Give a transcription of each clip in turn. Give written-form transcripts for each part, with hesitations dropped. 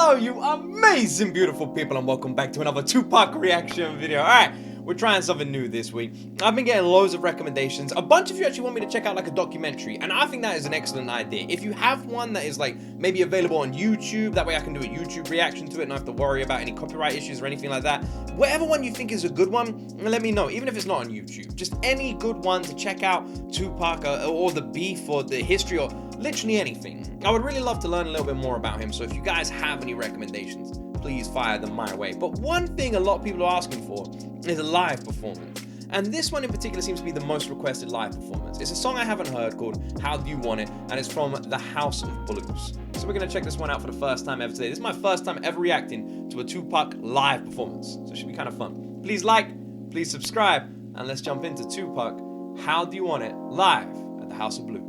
Hello, you amazing, beautiful people, and welcome back to another Tupac reaction video. Alright, we're trying something new this week. I've been getting loads of recommendations. A bunch of you actually want me to check out like a documentary, and I think that is an excellent idea. If you have one that is like maybe available on YouTube, that way I can do a YouTube reaction to it and not have to worry about any copyright issues or anything like that. Whatever one you think is a good one, let me know, even if it's not on YouTube. Just any good one to check out, Tupac or the beef or the history or literally anything. I would really love to learn a little bit more about him, so if you guys have any recommendations, please fire them my way. But one thing a lot of people are asking for is a live performance. And this one in particular seems to be the most requested live performance. It's a song I haven't heard called How Do You Want It, and it's from the House of Blues. So we're gonna check this one out for the first time ever today. This is my first time ever reacting to a Tupac live performance, so it should be kind of fun. Please like, please subscribe, and let's jump into Tupac, How Do You Want It, live at the House of Blues.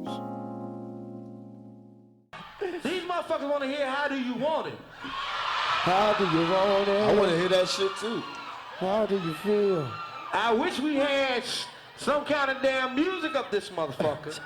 These motherfuckers want to hear how do you want it? How do you want it? I want to hear that shit too. How do you feel? I wish we had some kind of damn music up this motherfucker.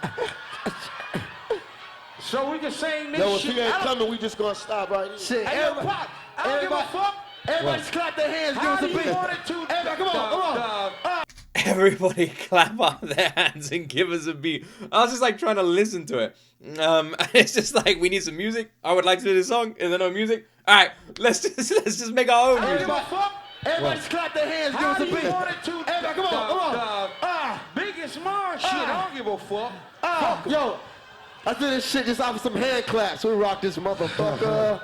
So we can sing this Yo, if shit. he ain't coming, we just gonna stop right here. Shit, Hey, yo, Pop, I don't give a fuck. Everybody just clap their hands, How do give us a you beat. want it to? Everybody, come on. Everybody clap up their hands and give us a beat. I was just like trying to listen to it. It's just like, we need some music. I would like to do this song. Is there no music? All right, let's just make our own I don't music. give a fuck. Everybody just clap their hands, give How us do a you beat. want it to? Everybody, come on. Big and smart shit. I don't give a fuck. Yo, I did this shit just off of some hand claps. We rock this motherfucker.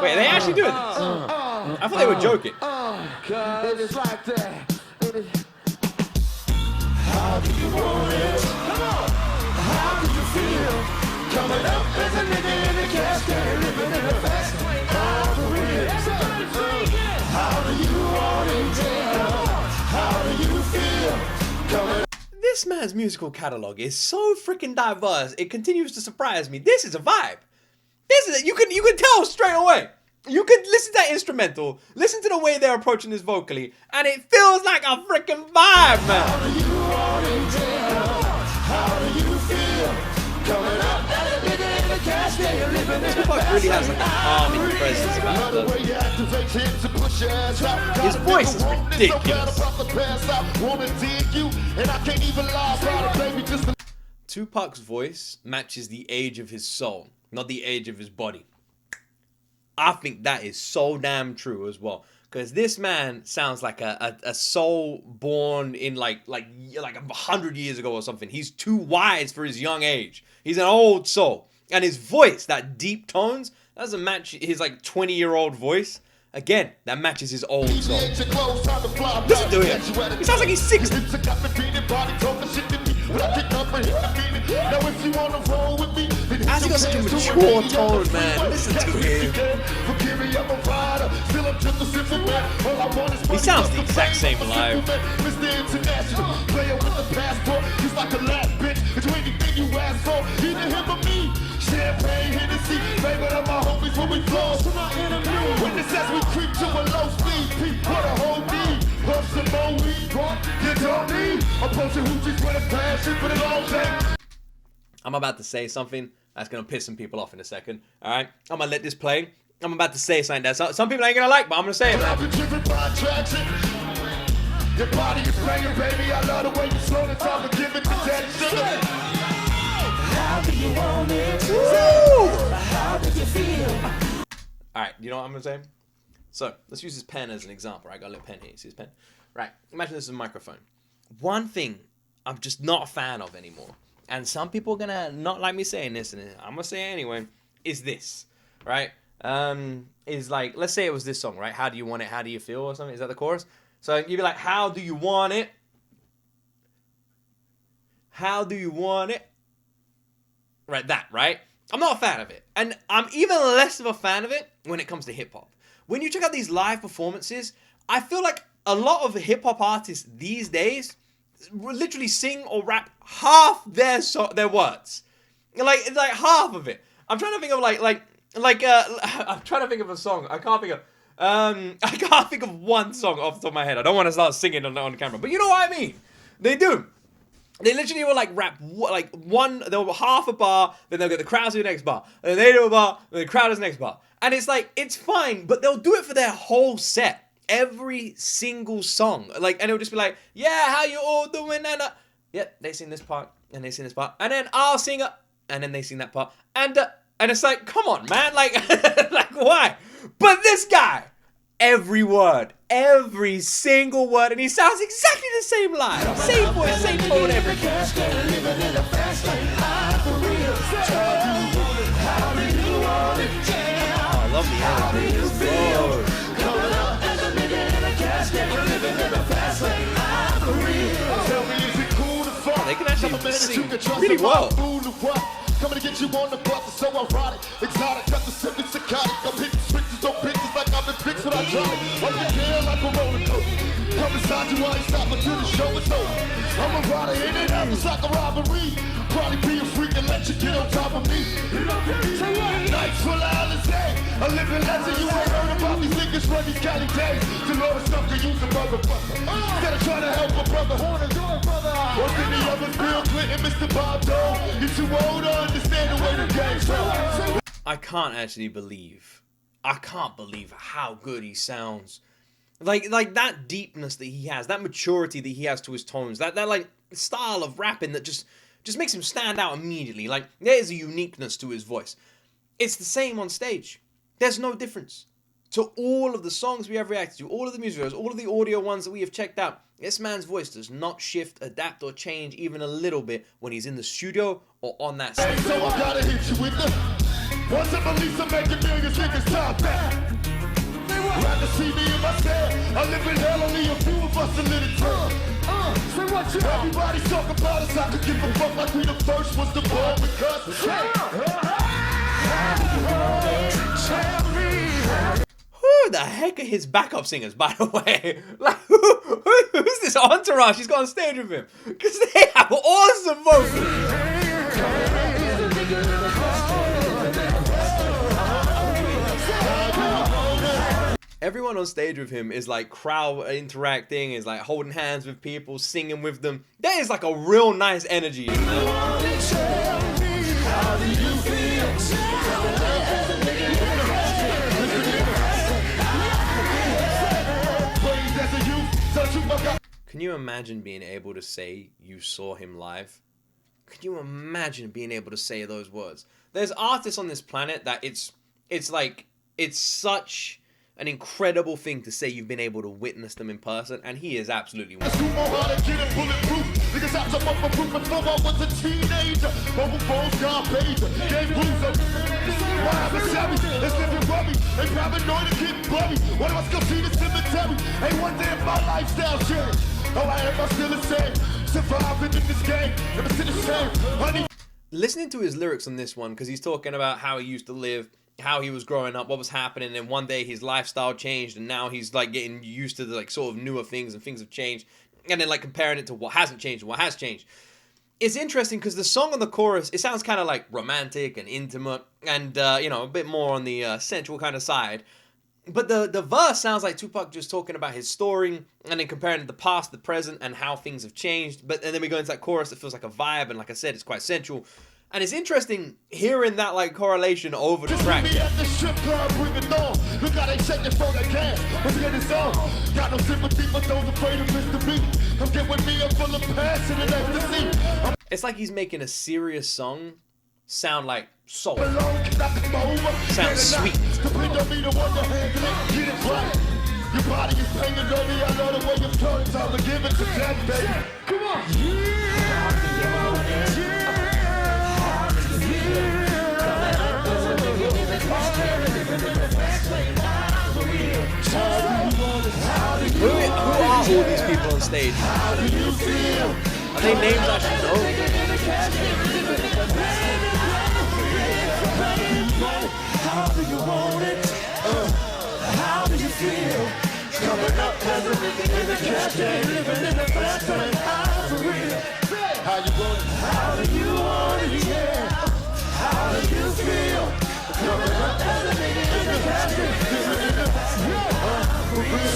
Wait, they actually do it? I thought they were joking. Cause it's like that. How do you want it? Come on. How do you feel? Coming up as a nigga in the casket, living in a fast lane. All the way. How do you want it? Yeah. How do you feel? Coming. This man's musical catalog is so freaking diverse. It continues to surprise me. This is a vibe. This is you can tell straight away. You could listen to that instrumental, listen to the way they're approaching this vocally, and it feels like a freaking vibe, man. How do you want it? Yeah. How do you feel? Coming up as a nigga in the casket, living in a Tupac really has like a calming presence about him. His voice is ridiculous. Tupac's voice matches the age of his soul, not the age of his body. I think that is so damn true as well, because this man sounds like a soul born in like 100 years ago or something. He's too wise for his young age. He's an old soul, and his voice, that deep tones, doesn't match his like 20-year-old voice. Again, that matches his old soul. Listen to him. He sounds like he's 60. As he got such a mature tone, man. Listen to him. He sounds the exact same live. Champagne, Hennessy, favorite of my homies when we flow. Witness as we creep to a low speed. Peep, what a whole need. Pump some more weed, drunk, you don't need. I'm posting hoochies with a passion for the long day. I'm about to say something that's gonna piss some people off in a second. Alright? I'm gonna let this play. I'm about to say something that some people ain't gonna like, but I'm gonna say it, man. Your body is playing, baby. I love the way you slow the time and give it to daddy. How do you want it? How do you feel? Alright, you know what I'm gonna say? So, let's use this pen as an example. Right? I got a little pen here. See this pen? Right. Imagine this is a microphone. One thing I'm just not a fan of anymore, and some people are gonna not like me saying this, and I'm gonna say it anyway, is this. Right? Is like, let's say it was this song, right? How do you want it? How do you feel? Or something? Is that the chorus? So you'd be like, how do you want it? How do you want it? Right, that, right? I'm not a fan of it. And I'm even less of a fan of it when it comes to hip-hop. When you check out these live performances, I feel like a lot of hip-hop artists these days literally sing or rap half their words. Like, it's like half of it. I'm trying to think of I'm trying to think of a song. I can't think of one song off the top of my head. I don't want to start singing on the camera, but you know what I mean. They do. They literally will like rap like one, they'll half a bar, then they'll get the crowd to the next bar, and then they do a bar, and the crowd is the next bar. And it's like, it's fine, but they'll do it for their whole set. Every single song. Like, and it'll just be like, yeah, how you all doing? And yeah, they sing this part, and they sing this part, and then I'll sing it, and then they sing that part. And it's like, come on, man. Like, like why? But this guy, every word, every single word, and he sounds exactly the same live. Same voice, same tone, everything. Oh, I love the energy. Oh. Oh, they can actually sing really well. Coming to get you on the bus, so erotic, exotic, got the simply psychotic. I'm hitting switches on bitches like I've been fixed when I drop it. I'm your girl like a roller coaster. Come inside you, I ain't stopping till the show is over. I'm a rider in and out, it's like a robbery. Probably be a freak and let you get on top of me. Nights full of Alizé, a living legend. You ain't heard about these niggas run these Cali days. The Lord of stuff to use a motherfucker. Instead of trying to help a brother, work in the others, Bill Clinton, Mr. Bob Dole. You too old to understand the way the game's run. I can't believe how good he sounds. Like that deepness that he has, that maturity that he has to his tones, that like style of rapping that just makes him stand out immediately. Like, there is a uniqueness to his voice. It's the same on stage. There's no difference. To all of the songs we have reacted to, all of the music videos, all of the audio ones that we have checked out, this man's voice does not shift, adapt, or change even a little bit when he's in the studio or on that stage. So I gotta hit you with the once I believe I'm making millions, niggas stop that. Rather see me in my stand. I live in hell, only a few of us are living say what you everybody's talking about us. I could give a fuck like we the first was the ball because who the heck are his backup singers, by the way? Like, who's this entourage he's got on stage with him? Because they have awesome vocals. Everyone on stage with him is like crowd interacting, is like holding hands with people, singing with them. That is like a real nice energy. Can you imagine being able to say you saw him live? Can you imagine being able to say those words? There's artists on this planet that it's such an incredible thing to say you've been able to witness them in person, and he is absolutely one. Listening to his lyrics on this one, because he's talking about how he used to live, how he was growing up, what was happening, and one day his lifestyle changed, and now he's like getting used to the like sort of newer things, and things have changed, and then like comparing it to what hasn't changed and what has changed. It's interesting because the song on the chorus, it sounds kind of like romantic and intimate, and you know, a bit more on the sensual kind of side. But the verse sounds like Tupac just talking about his story, and then comparing the past, the present, and how things have changed. And then we go into that chorus that feels like a vibe, and like I said, it's quite sensual. And it's interesting hearing that like correlation over the track. It's like he's making a serious song sound like soul. Sounds sweet. Your body is paying on me, I know the way you're turning, time to give it to that, baby. Come on. Who are all these people on stage? Are they names I should know? How do you want it? How do you feel? Coming up as a nigga in the cash game, living in the fast lane, how for real? How you want it? How do you want it? Yeah. How do you feel? Coming up as a nigga in the cash game, living in the fast lane, how for real?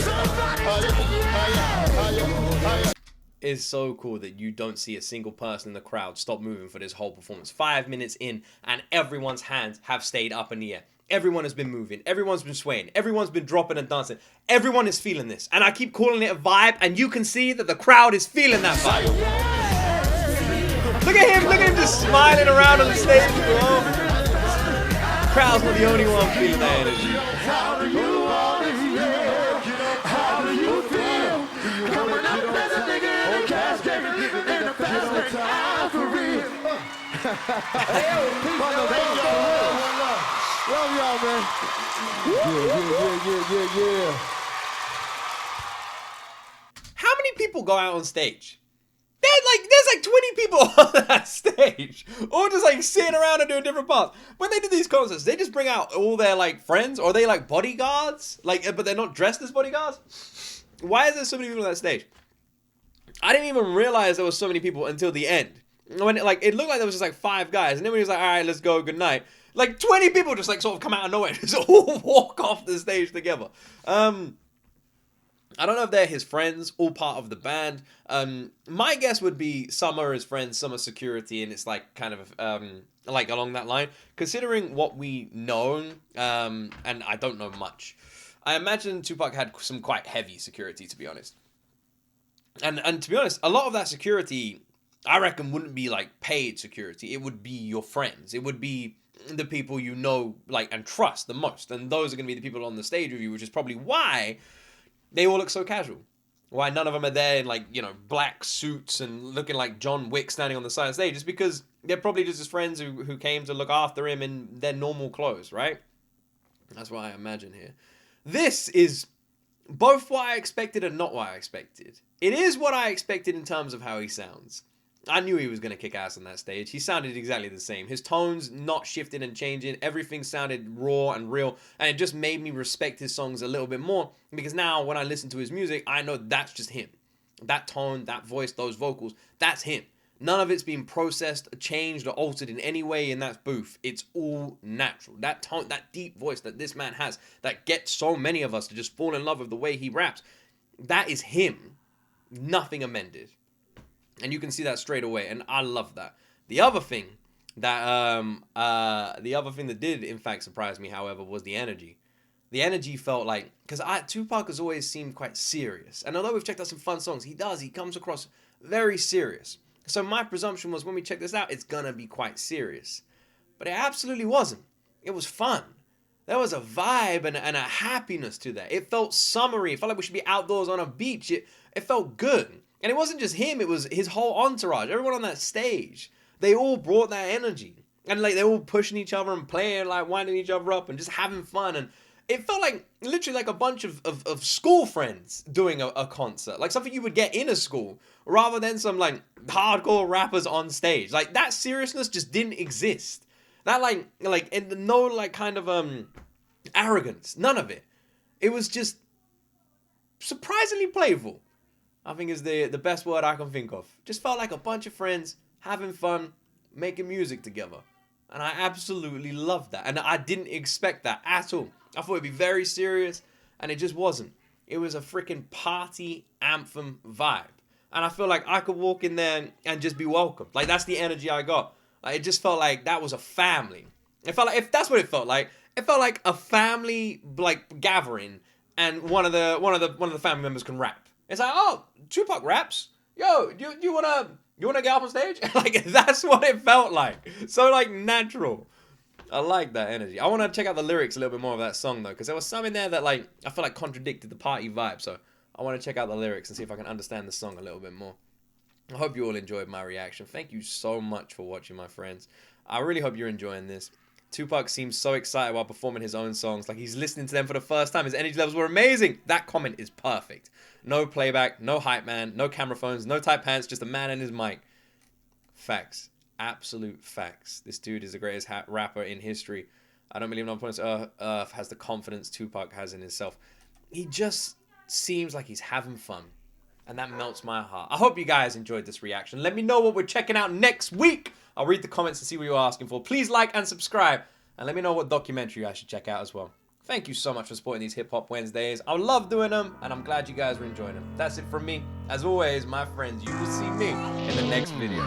is so cool that you don't see a single person in the crowd stop moving for this whole performance. 5 minutes in, and everyone's hands have stayed up in the air. Everyone has been moving. Everyone's been swaying. Everyone's been dropping and dancing. Everyone is feeling this. And I keep calling it a vibe, and you can see that the crowd is feeling that vibe. Look at him just smiling around on the stage, bro. The crowd's not the only one feeling that energy. How do you How do you feel? Coming up as a nigga in a casket, in a fast lane, for real. Love y'all, man. Yeah. How many people go out on stage? There's like 20 people on that stage, all just like sitting around and doing different parts. When they do these concerts, they just bring out all their like friends, or they like bodyguards, but they're not dressed as bodyguards. Why is there so many people on that stage? I didn't even realize there was so many people until the end. When it looked like there was just like 5 guys, and then when he was like, all right, let's go, good night. Like 20 people just like sort of come out of nowhere, just all walk off the stage together. I don't know if they're his friends, all part of the band. My guess would be some are his friends, some are security, and it's like kind of like along that line. Considering what we know, and I don't know much, I imagine Tupac had some quite heavy security, to be honest. And to be honest, a lot of that security, I reckon, wouldn't be like paid security. It would be your friends. It would be the people you know, like, and trust the most. And those are going to be the people on the stage with you, which is probably why they all look so casual. Why none of them are there in, like, you know, black suits and looking like John Wick standing on the side of the stage. It's because they're probably just his friends who came to look after him in their normal clothes, right? That's what I imagine here. This is both what I expected and not what I expected. It is what I expected in terms of how he sounds. I knew he was going to kick ass on that stage. He sounded exactly the same. His tones not shifting and changing. Everything sounded raw and real. And it just made me respect his songs a little bit more. Because now when I listen to his music, I know that's just him. That tone, that voice, those vocals, that's him. None of it's been processed, changed, or altered in any way in that booth. It's all natural. That tone, that deep voice that this man has, that gets so many of us to just fall in love with the way he raps, that is him. Nothing amended. And you can see that straight away, and I love that. The other thing that did in fact surprise me, however, was the energy. The energy felt like, because Tupac has always seemed quite serious, and although we've checked out some fun songs, he comes across very serious. So my presumption was when we check this out, it's gonna be quite serious, but it absolutely wasn't. It was fun. There was a vibe and a happiness to that. It felt summery. It felt like we should be outdoors on a beach. It felt good. And it wasn't just him, it was his whole entourage. Everyone on that stage, they all brought that energy. And like they were all pushing each other and playing, like winding each other up and just having fun. And it felt like literally like a bunch of school friends doing a concert. Like something you would get in a school rather than some like hardcore rappers on stage. Like that seriousness just didn't exist. That and no like kind of arrogance. None of it. It was just surprisingly playful, I think is the best word I can think of. Just felt like a bunch of friends having fun, making music together. And I absolutely loved that. And I didn't expect that at all. I thought it'd be very serious, and it just wasn't. It was a freaking party anthem vibe. And I feel like I could walk in there and just be welcomed. Like, that's the energy I got. Like, it just felt like that was a family. It felt like, if that's what it felt like a family, like, gathering, and one of the family members can rap. It's like, oh, Tupac raps. Yo, you wanna get up on stage? Like, that's what it felt like. So like natural. I like that energy. I want to check out the lyrics a little bit more of that song though, because there was some in there that like I feel like contradicted the party vibe. So I want to check out the lyrics and see if I can understand the song a little bit more. I hope you all enjoyed my reaction. Thank you so much for watching, my friends. I really hope you're enjoying this. Tupac seems so excited while performing his own songs, like he's listening to them for the first time. His energy levels were amazing. That comment is perfect. No playback, no hype man, no camera phones, no tight pants, just a man and his mic. Facts. Absolute facts. This dude is the greatest rapper in history. I don't believe no one on earth has the confidence Tupac has in himself. He just seems like he's having fun. And that melts my heart. I hope you guys enjoyed this reaction. Let me know what we're checking out next week. I'll read the comments and see what you're asking for. Please like and subscribe. And let me know what documentary I should check out as well. Thank you so much for supporting these Hip Hop Wednesdays. I love doing them, and I'm glad you guys are enjoying them. That's it from me. As always, my friends, you will see me in the next video.